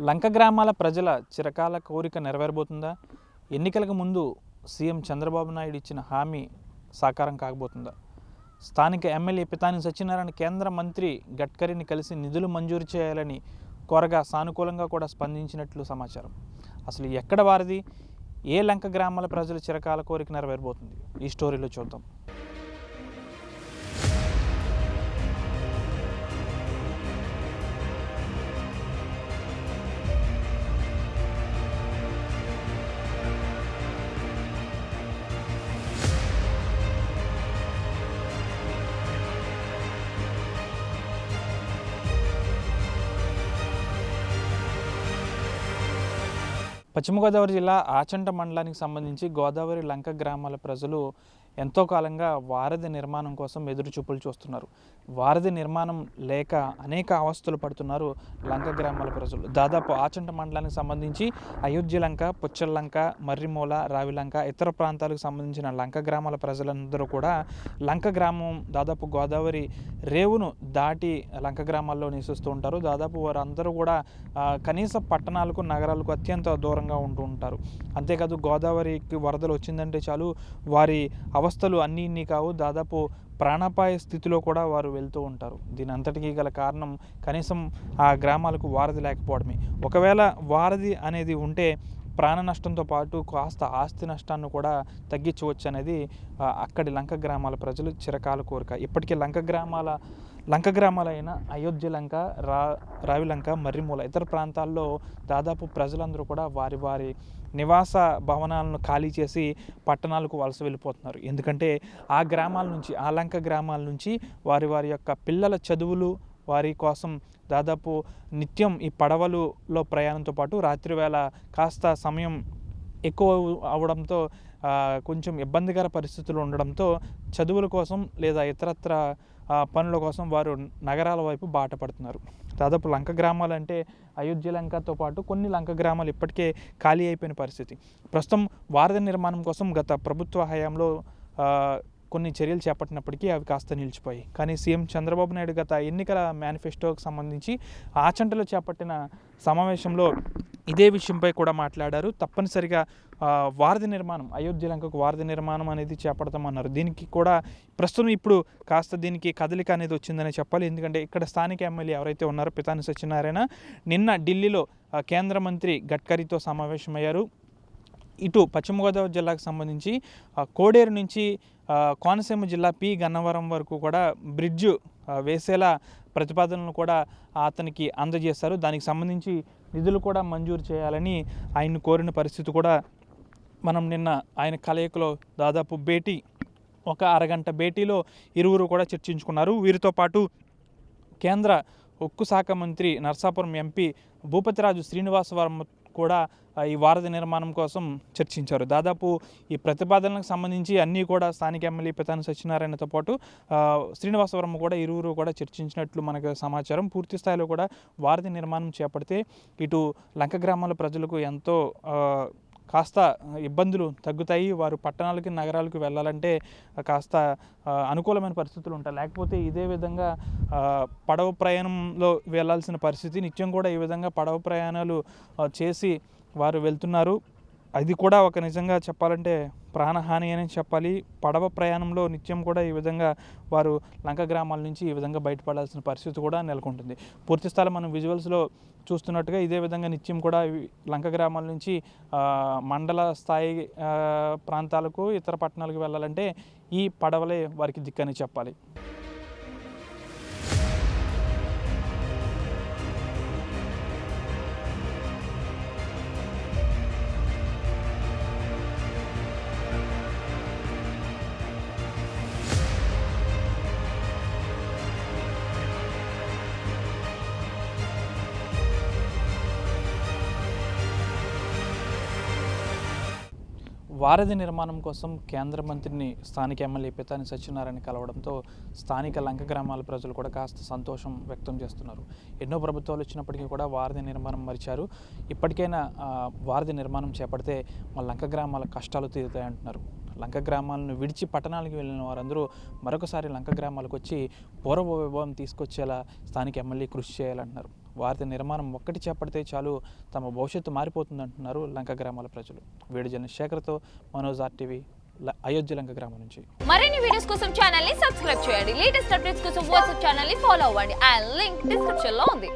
లంక గ్రామాల ప్రజల చిరకాల కోరిక నెరవేరబోతుందా? ఎన్నికలకు ముందు సీఎం చంద్రబాబు నాయుడు ఇచ్చిన హామీ సాకారం కాకపోతుందా? స్థానిక ఎమ్మెల్యే పితాని సత్యనారాయణ కేంద్ర మంత్రి గడ్కరీని కలిసి నిధులు మంజూరు చేయాలని కోరగా సానుకూలంగా కూడా స్పందించినట్లు సమాచారం. అసలు ఎక్కడ వారిది? ఏ లంక గ్రామాల ప్రజల చిరకాల కోరిక నెరవేరబోతుంది? ఈ స్టోరీలో చూద్దాం. పశ్చిమ గోదావరి జిల్లా ఆచంట మండలానికి సంబంధించి గోదావరి లంక గ్రామాల ప్రజలు ఎంతో కాలంగా వారధి నిర్మాణం కోసం ఎదురుచూపులు చూస్తున్నారు. వారధి నిర్మాణం లేక అనేక అవస్థలు పడుతున్నారు లంక గ్రామాల ప్రజలు. దాదాపు ఆచంట మండలానికి సంబంధించి అయోధ్య లంక, పుచ్చల లంక, మర్రిమూల, రావిలంక, ఇతర ప్రాంతాలకు సంబంధించిన లంక గ్రామాల ప్రజలందరూ కూడా లంక గ్రామం దాదాపు గోదావరి రేవును దాటి లంక గ్రామాల్లో నివసిస్తూ ఉంటారు. దాదాపు వారందరూ కూడా కనీస పట్టణాలకు, నగరాలకు అత్యంత దూరంగా ఉంటూ ఉంటారు. అంతేకాదు గోదావరికి వరదలు వచ్చిందంటే చాలు వారి అవస్థలు అన్నీ కావు, దాదాపు ప్రాణాపాయ స్థితిలో కూడా వారు వెళ్తూ ఉంటారు. దీని అంతటికీ గల కారణం కనీసం ఆ గ్రామాలకు వారధి లేకపోవడమే. ఒకవేళ వారధి అనేది ఉంటే ప్రాణ నష్టంతో పాటు కాస్త ఆస్తి నష్టాన్ని కూడా తగ్గించవచ్చు అనేది అక్కడి లంక గ్రామాల ప్రజలు చిరకాల కోరిక. ఇప్పటికీ లంక గ్రామాలైన అయోధ్య లంక, రావిలంక, మర్రిమూల, ఇతర ప్రాంతాల్లో దాదాపు ప్రజలందరూ కూడా వారి వారి నివాస భవనాలను ఖాళీ చేసి పట్టణాలకు వలస వెళ్ళిపోతున్నారు. ఎందుకంటే ఆ గ్రామాల నుంచి, ఆ లంక గ్రామాల నుంచి వారి వారి యొక్క పిల్లల చదువులు వారి కోసం దాదాపు నిత్యం ఈ పడవలులో ప్రయాణంతో పాటు రాత్రివేళ కాస్త సమయం ఎక్కువ అవడంతో కొంచెం ఇబ్బందికర పరిస్థితులు ఉండడంతో చదువుల కోసం లేదా ఇతరత్ర పనుల కోసం వారు నగరాల వైపు బాట పడుతున్నారు. దాదాపు లంక గ్రామాలు అంటే అయోధ్య లంకతో పాటు కొన్ని లంక గ్రామాలు ఇప్పటికే ఖాళీ అయిపోయిన పరిస్థితి. ప్రస్తుతం వారధి నిర్మాణం కోసం గత ప్రభుత్వ హయాంలో కొన్ని చర్యలు చేపట్టినప్పటికీ అవి కాస్త నిలిచిపోయాయి. కానీ సీఎం చంద్రబాబు నాయుడు గత ఎన్నికల మేనిఫెస్టోకి సంబంధించి ఆచంటలో చేపట్టిన సమావేశంలో ఇదే విషయంపై కూడా మాట్లాడారు. తప్పనిసరిగా వారధి నిర్మాణం, అయోధ్య లంకకు వారధి నిర్మాణం అనేది చేపడతామన్నారు. దీనికి కూడా ప్రస్తుతం ఇప్పుడు కాస్త దీనికి కదలిక అనేది వచ్చిందని చెప్పాలి. ఎందుకంటే ఇక్కడ స్థానిక ఎమ్మెల్యే ఎవరైతే ఉన్నారో పితాని సత్యనారాయణ నిన్న ఢిల్లీలో కేంద్ర మంత్రి గడ్కరీతో సమావేశమయ్యారు. ఇటు పశ్చిమ గోదావరి జిల్లాకు సంబంధించి కోడేరు నుంచి కోనసీమ జిల్లా పి గన్నవరం వరకు కూడా బ్రిడ్జ్ వేసేలా ప్రతిపాదనలు కూడా అతనికి అందజేశారు. దానికి సంబంధించి నిధులు కూడా మంజూరు చేయాలని ఆయన కోరిన పరిస్థితి కూడా మనం నిన్న ఆయన కలయికలో దాదాపు ఒక అరగంట భేటీలో ఇరువురు కూడా చర్చించుకున్నారు. వీరితో పాటు కేంద్ర ఉక్కు శాఖ మంత్రి నర్సాపురం ఎంపీ భూపతిరాజు శ్రీనివాసవరం కూడా ఈ వారధి నిర్మాణం కోసం చర్చించారు. దాదాపు ఈ ప్రతిపాదనలకు సంబంధించి అన్నీ కూడా స్థానిక ఎమ్మెల్యే పితాని సత్యనారాయణతో పాటు శ్రీనివాసవరం కూడా ఇరువురు కూడా చర్చించినట్లు మనకు సమాచారం. పూర్తి స్థాయిలో కూడా వారధి నిర్మాణం చేపడితే ఇటు లంక గ్రామాల ప్రజలకు ఎంతో కాస్త ఇబ్బందులు తగ్గుతాయి. వారు పట్టణాలకి, నగరాలకు వెళ్ళాలంటే కాస్త అనుకూలమైన పరిస్థితులు ఉంటాయి. లేకపోతే ఇదే విధంగా పడవ ప్రయాణంలో వెళ్ళాల్సిన పరిస్థితి, నిత్యం కూడా ఈ విధంగా పడవ ప్రయాణాలు చేసి వారు వెళ్తున్నారు. అది కూడా ఒక నిజంగా చెప్పాలంటే ప్రాణహాని అని చెప్పాలి. పడవ ప్రయాణంలో నిత్యం కూడా ఈ విధంగా వారు లంక గ్రామాల నుంచి ఈ విధంగా బయటపడాల్సిన పరిస్థితి కూడా నెలకొంటుంది. పూర్తి స్థాయి మనం విజువల్స్లో చూస్తున్నట్టుగా ఇదే విధంగా నిత్యం కూడా లంక గ్రామాల నుంచి మండల స్థాయి ప్రాంతాలకు, ఇతర పట్టణాలకు వెళ్ళాలంటే ఈ పడవలే వారికి దిక్కని చెప్పాలి. వారధి నిర్మాణం కోసం కేంద్ర మంత్రిని స్థానిక ఎమ్మెల్యే పితాని సత్యనారాయణ కలవడంతో స్థానిక లంక గ్రామాల ప్రజలు కూడా కాస్త సంతోషం వ్యక్తం చేస్తున్నారు. ఎన్నో ప్రభుత్వాలు వచ్చినప్పటికీ కూడా వారధి నిర్మాణం మరిచారు. ఇప్పటికైనా వారధి నిర్మాణం చేపడితే మా లంక గ్రామాల కష్టాలు తీరుతాయంటున్నారు. లంక గ్రామాలను విడిచి పట్టణాలకు వెళ్ళిన వారందరూ మరొకసారి లంక గ్రామాలకు వచ్చి పూర్వ వైభవం తీసుకొచ్చేలా స్థానిక ఎమ్మెల్యే కృషి చేయాలంటున్నారు. వారి నిర్మాణం ఒక్కటి చేపడితే చాలు తమ భవిష్యత్తు మారిపోతుందంటున్నారు లంక గ్రామాల ప్రజలు. వేడిజన శేఖర్తో మనోజ్ RTV, అయోధ్య లంక గ్రామం నుంచి. మరిన్ని వీడియోస్ కోసం ఛానల్ ని సబ్స్క్రైబ్ చేయండి. లేటెస్ట్ అప్డేట్స్ కోసం వాట్సాప్ ఛానల్ ని ఫాలో అవ్వండి. ఆ లింక్ డిస్క్రిప్షన్ లో ఉంది.